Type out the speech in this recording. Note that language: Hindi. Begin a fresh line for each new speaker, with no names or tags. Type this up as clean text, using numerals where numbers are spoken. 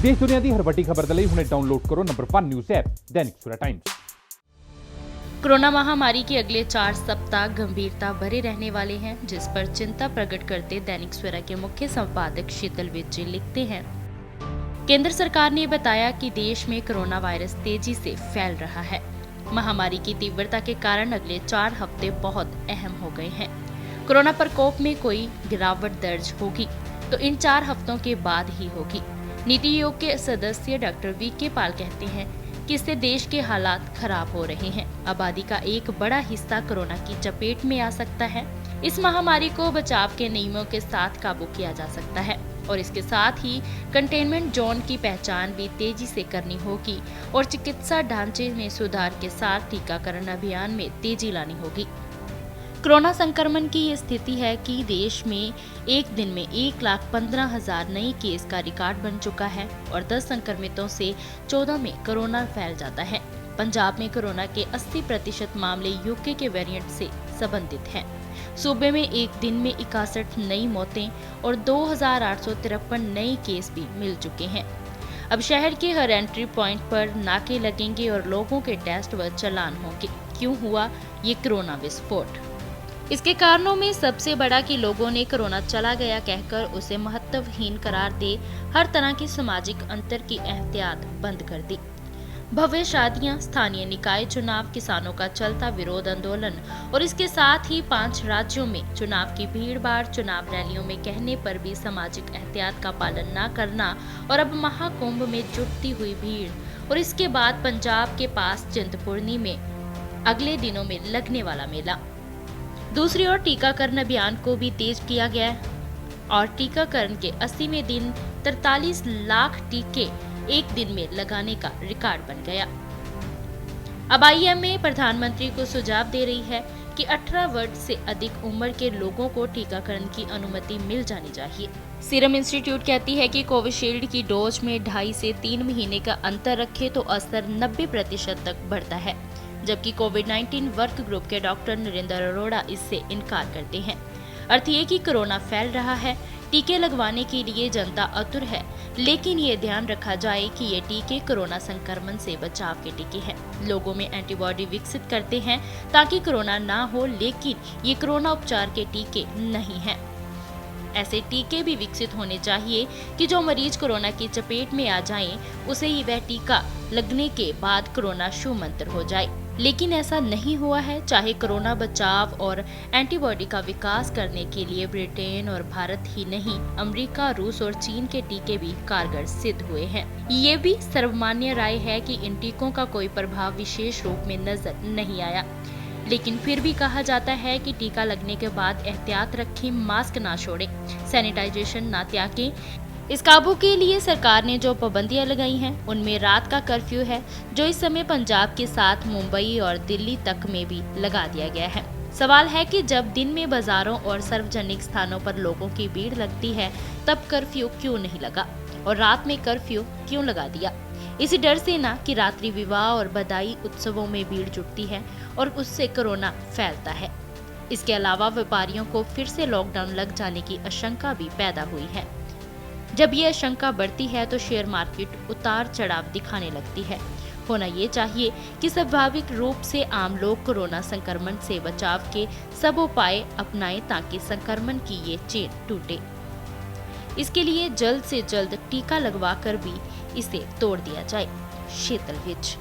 देश दुनिया की हर वड्डी खबर लई हुणे डाउनलोड करो number 1 news app Dainik Savera times.
Corona महामारी के अगले 4 सप्ताह गंभीरता भरे रहने वाले हैं, जिस पर चिंता प्रकट करते दैनिक सवेरा के मुख्य संपादक शीतल विजय लिखते हैं। केंद्र सरकार ने बताया कि देश में कोरोना वायरस तेजी से फैल रहा है। महामारी की तीव्रता के कारण अगले 4 हफ्ते बहुत अहम हो गए हैं। कोरोना प्रकोप में कोई गिरावट दर्ज होगी तो इन 4 हफ्तों के बाद ही होगी। नीति आयोग के सदस्य डॉक्टर वी.के. पाल कहते हैं कि इससे देश के हालात खराब हो रहे हैं। आबादी का एक बड़ा हिस्सा कोरोना की चपेट में आ सकता है। इस महामारी को बचाव के नियमों के साथ काबू किया जा सकता है और इसके साथ ही कंटेनमेंट जोन की पहचान भी तेजी से करनी होगी और चिकित्सा ढांचे में सुधार के साथ टीकाकरण अभियान में तेजी लानी होगी। कोरोना संक्रमण की ये स्थिति है कि देश में एक दिन में 1,15,000 नए केस का रिकॉर्ड बन चुका है और 10 संक्रमितों से 14 में कोरोना फैल जाता है। पंजाब में कोरोना के 80% मामले यूके के वेरिएंट से संबंधित हैं। सूबे में एक दिन में 61 नई मौतें और 2,853 नए केस भी मिल चुके हैं। अब शहर के हर एंट्री पॉइंट पर नाके लगेंगे और लोगों के टेस्ट व चालान होंगे। क्यों हुआ ये कोरोना विस्फोट? इसके कारणों में सबसे बड़ा कि लोगों ने कोरोना चला गया कहकर उसे महत्वहीन करार दे हर तरह की सामाजिक अंतर की एहतियात बंद कर दी। भव्य शादियां, स्थानीय निकाय चुनाव, किसानों का चलता विरोध आंदोलन और इसके साथ ही 5 राज्यों में चुनाव की भीड़-भाड़, चुनाव रैलियों में कहने पर भी सामाजिक एहतियात का पालन न करना और अब महाकुंभ में जुटती हुई भीड़ और इसके बाद पंजाब के पास चिंतपूर्णी में अगले दिनों में लगने वाला मेला। दूसरी ओर टीकाकरण अभियान को भी तेज किया गया है और टीकाकरण के 80वें दिन 43 लाख टीके एक दिन में लगाने का रिकॉर्ड बन गया। अब आईएमए प्रधानमंत्री को सुझाव दे रही है कि 18 वर्ष से अधिक उम्र के लोगों को टीकाकरण की अनुमति मिल जानी चाहिए। सीरम इंस्टीट्यूट कहती है कि कोविशील्ड की डोज में 2.5 से 3 महीने का अंतर रखे तो असर 90% तक बढ़ता है, जबकि कोविड-19 वर्क ग्रुप के डॉक्टर नरेंद्र अरोड़ा इससे इनकार करते हैं। अर्थ ये कि कोरोना फैल रहा है, टीके लगवाने के लिए जनता आतुर है, लेकिन ये ध्यान रखा जाए कि ये टीके कोरोना संक्रमण से बचाव के टीके हैं। लोगों में एंटीबॉडी विकसित करते हैं ताकि कोरोना ना हो, लेकिन ये कोरोना उपचार के टीके नहीं हैं। ऐसे टीके भी विकसित होने चाहिए कि जो मरीज कोरोना की चपेट में आ जाए उसे ही वह टीका लगने के बाद कोरोना शूमंतर हो जाए, लेकिन ऐसा नहीं हुआ है। चाहे कोरोना बचाव और एंटीबॉडी का विकास करने के लिए ब्रिटेन और भारत ही नहीं, अमेरिका, रूस और चीन के टीके भी कारगर सिद्ध हुए हैं। ये भी सर्वमान्य राय है कि इन टीकों का कोई प्रभाव विशेष रूप में नजर नहीं आया, लेकिन फिर भी कहा जाता है कि टीका लगने के बाद एहतियात रखें, मास्क ना छोड़ें, सैनिटाइजेशन ना त्यागें। इस काबू के लिए सरकार ने जो पाबंदियां लगाई हैं उनमें रात का कर्फ्यू है, जो इस समय पंजाब के साथ मुंबई और दिल्ली तक में भी लगा दिया गया है। सवाल है कि जब दिन में बाजारों और सार्वजनिक स्थानों पर लोगों की भीड़ लगती है तब कर्फ्यू क्यों नहीं लगा और रात में कर्फ्यू क्यों लगा दिया? इसी डर से ना कि रात्रि विवाह और बधाई उत्सवों में भीड़ जुटती है और उससे कोरोना फैलता है। इसके अलावा व्यापारियों को फिर से लॉकडाउन लग जाने की आशंका भी पैदा हुई है। जब ये आशंका बढ़ती है तो शेयर मार्केट उतार चढ़ाव दिखाने लगती है। होना ये चाहिए कि स्वाभाविक रूप से आम लोग कोरोना संक्रमण से बचाव के सब उपाय अपनाएं ताकि संक्रमण की ये चेन टूटे। इसके लिए जल्द से जल्द टीका लगवाकर भी इसे तोड़ दिया जाए। शीतल विजय।